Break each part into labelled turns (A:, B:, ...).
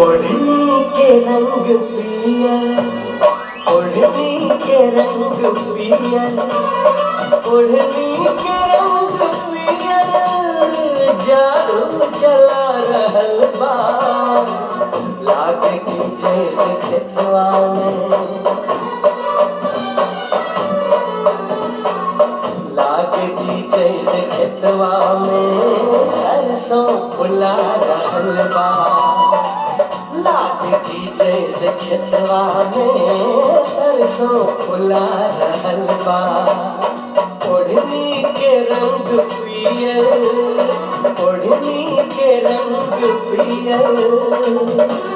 A: ओढ़नी के रंग पियर, ओढ़नी के रंग पियर, ओढ़नी के रंग पियर, जादू चला रहल बा। लागे की जैसे खेतवा में, लागे की जैसे खेतवा में सरसों फुला रहल बा। लागे की जैसे खेतवा में सरसों फुला रहल बा। ओढ़नी के रंग पियर, ओढ़नी के रंग पियर।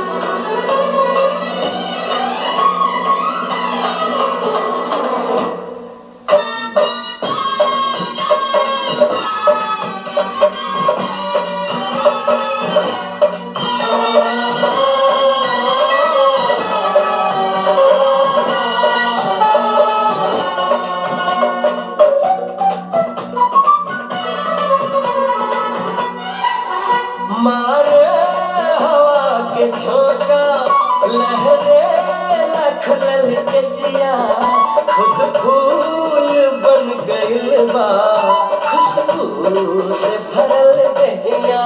A: मारे हवा के झोंका, लहरे लखलल केसिया, खुद फूल बन गइल बा। खुशबू से भरल दहिया,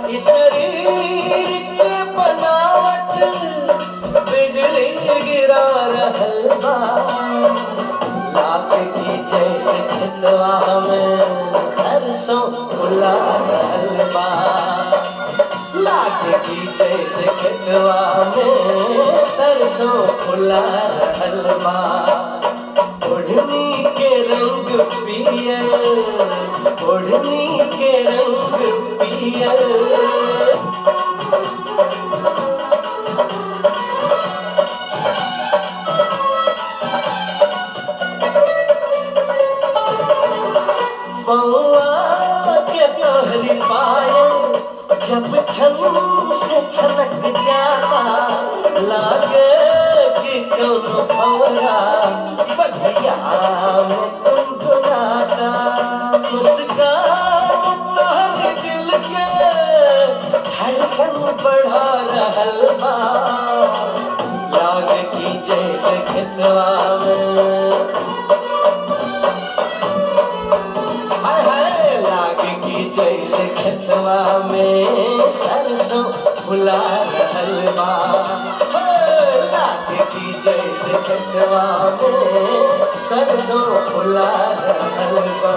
A: ई शरीर के बनावट बिजली गिरा रहल बा। लागे की जैसे खेतवा में सरसों फुला रहल बा। लागे की जैसे खेतवा में सरसों फुला रहल बा। ओढ़नी के रंग पियर, ओढ़नी के रंग पियर। बउआ के तोहरी पायल जब छन से छनक जाता, लागे कि कौनो भंवरा बगिया में गुनगुनाता। मुस्कान तोहरे दिल के धड़कन बढ़ा रहल बा। लागे कि जैसे खेतवा में, लागे की जैसे खेतवा में सरसों फुला रहल बा। लागे की जैसे खेतवा में सरसों फुला रहल बा।